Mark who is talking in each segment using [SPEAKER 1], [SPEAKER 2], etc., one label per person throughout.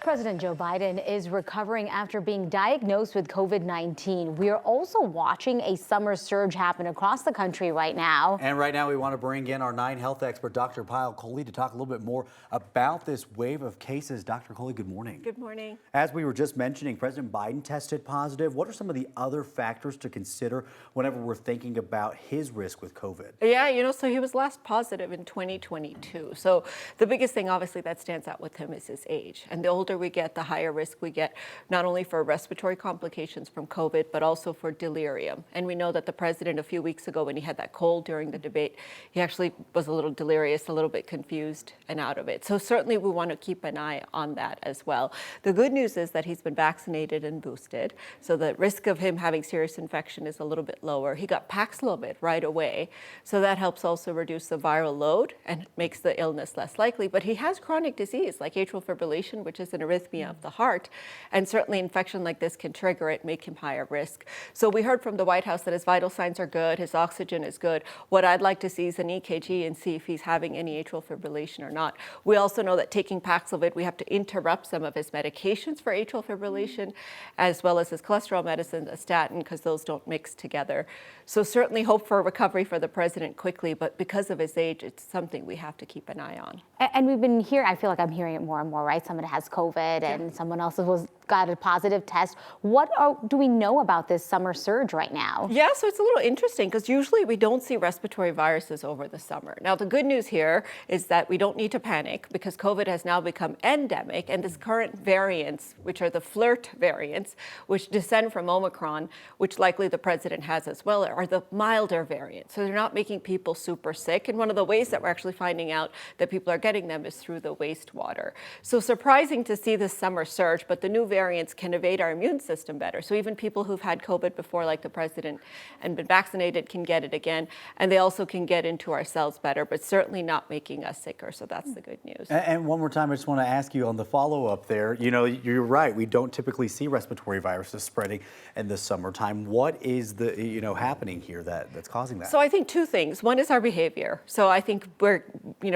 [SPEAKER 1] President Joe Biden is recovering after being diagnosed with COVID-19. We are also watching a summer surge happen across the country right now.
[SPEAKER 2] And right now we want to bring in our 9 health expert, Dr. Kohli, to talk a little bit more about this wave of cases. Dr. Kohli, good morning.
[SPEAKER 3] Good morning.
[SPEAKER 2] As we were just mentioning, President Biden tested positive. What are some of the other factors to consider whenever we're thinking about his risk with COVID?
[SPEAKER 3] Yeah, so he was last positive in 2022. So the biggest thing, obviously, that stands out with him is his age. And the older we get, the higher risk we get, not only for respiratory complications from COVID, but also for delirium. And we know that the president a few weeks ago, when he had that cold during the debate, he actually was a little delirious, a little bit confused and out of it. So certainly we want to keep an eye on that as well. The good news is that he's been vaccinated and boosted. So the risk of him having serious infection is a little bit lower. He got Paxlovid right away. So that helps also reduce the viral load and makes the illness less likely. But he has chronic disease like atrial fibrillation, which is an arrhythmia of the heart. And certainly infection like this can trigger it, make him higher risk. So we heard from the White House that his vital signs are good, his oxygen is good. What I'd like to see is an EKG and see if he's having any atrial fibrillation or not. We also know that taking Paxlovid, we have to interrupt some of his medications for atrial fibrillation, as well as his cholesterol medicine, a statin, because those don't mix together. So certainly hope for a recovery for the president quickly, but because of his age, it's something we have to keep an eye on.
[SPEAKER 1] And we've been hearing, I feel like I'm hearing it more and more, right? Somebody has COVID and someone else got a positive test. What do we know about this summer surge right now?
[SPEAKER 3] Yeah, so it's a little interesting because usually we don't see respiratory viruses over the summer. Now, the good news here is that we don't need to panic because COVID has now become endemic, and this current variants, which are the flirt variants, which descend from Omicron, which likely the president has as well, are the milder variants. So they're not making people super sick. And one of the ways that we're actually finding out that people are getting them is through the wastewater. So surprising to see this summer surge, but the new variants can evade our immune system better. So even people who've had COVID before, like the president, and been vaccinated can get it again. And they also can get into our cells better, but certainly not making us sicker. So that's the good news.
[SPEAKER 2] And one more time, I just want to ask you on the follow-up there. You're right. We don't typically see respiratory viruses spreading in the summertime. What is happening here that's causing that?
[SPEAKER 3] So I think two things. One is our behavior. So I think we're,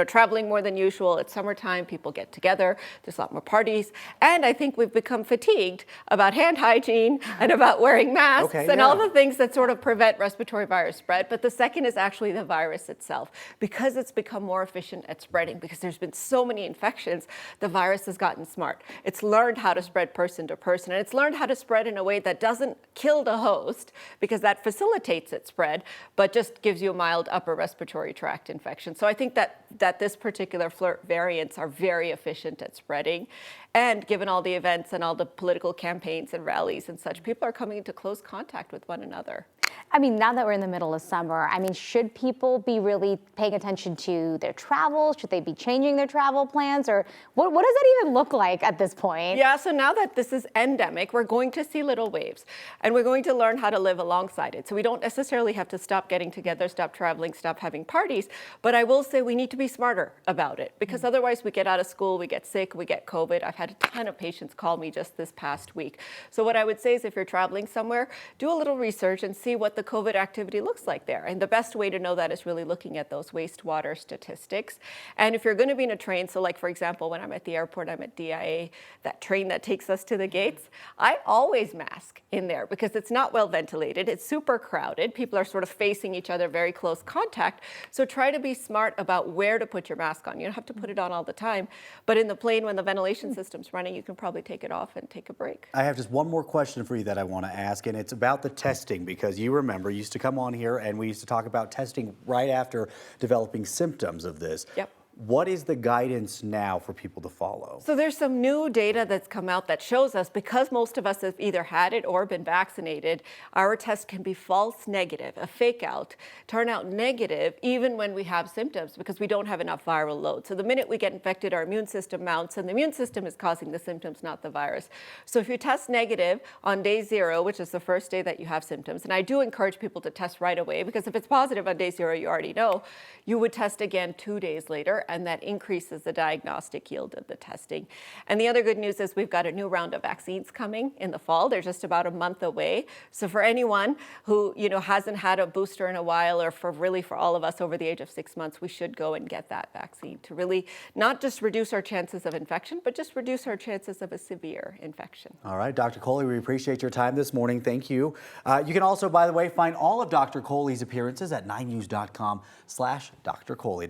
[SPEAKER 3] traveling more than usual. It's summertime. People get together. There's a lot more parties. And I think we've become fatigued about hand hygiene and about wearing masks all the things that sort of prevent respiratory virus spread. But the second is actually the virus itself. Because it's become more efficient at spreading, because there's been so many infections, the virus has gotten smart. It's learned how to spread person to person, and it's learned how to spread in a way that doesn't kill the host, because that facilitates its spread, but just gives you a mild upper respiratory tract infection. So I think that this particular flirt variants are very efficient at spreading. And given all the events and all the political campaigns and rallies and such, people are coming into close contact with one another.
[SPEAKER 1] I mean, now that we're in the middle of summer, should people be really paying attention to their travel? Should they be changing their travel plans? Or what does that even look like at this point?
[SPEAKER 3] Yeah, so now that this is endemic, we're going to see little waves. And we're going to learn how to live alongside it. So we don't necessarily have to stop getting together, stop traveling, stop having parties. But I will say we need to be smarter about it. Because otherwise we get out of school, we get sick, we get COVID. I've had a ton of patients call me just this past week. So what I would say is if you're traveling somewhere, do a little research and see what the COVID activity looks like there. And the best way to know that is really looking at those wastewater statistics. And if you're going to be in a train, so like, for example, when I'm at the airport, I'm at DIA, that train that takes us to the gates, I always mask in there because it's not well ventilated. It's super crowded. People are sort of facing each other, very close contact. So try to be smart about where to put your mask on. You don't have to put it on all the time. But in the plane, when the ventilation system's running, you can probably take it off and take a break.
[SPEAKER 2] I have just one more question for you that I want to ask, and it's about the testing, because you remember you used to come on here and we used to talk about testing right after developing symptoms of this.
[SPEAKER 3] Yep.
[SPEAKER 2] What is the guidance now for people to follow?
[SPEAKER 3] So there's some new data that's come out that shows us, because most of us have either had it or been vaccinated, our test can be false negative, a fake out, turn out negative even when we have symptoms because we don't have enough viral load. So the minute we get infected, our immune system mounts, and the immune system is causing the symptoms, not the virus. So if you test negative on day 0, which is the first day that you have symptoms, and I do encourage people to test right away, because if it's positive on day 0, you already know, you would test again 2 days later. safer, and that increases the diagnostic yield of the testing. And the other good news is we've got a new round of vaccines coming in the fall. They're just about a month away. So for anyone who hasn't had a booster in a while, or for all of us over the age of 6 months, we should go and get that vaccine to really not just reduce our chances of infection, but just reduce our chances of a severe infection.
[SPEAKER 2] All right, Dr. Kohli, we appreciate your time this morning. Thank you. You can also, by the way, find all of Dr. Kohli's appearances at 9news.com/Dr. Kohli.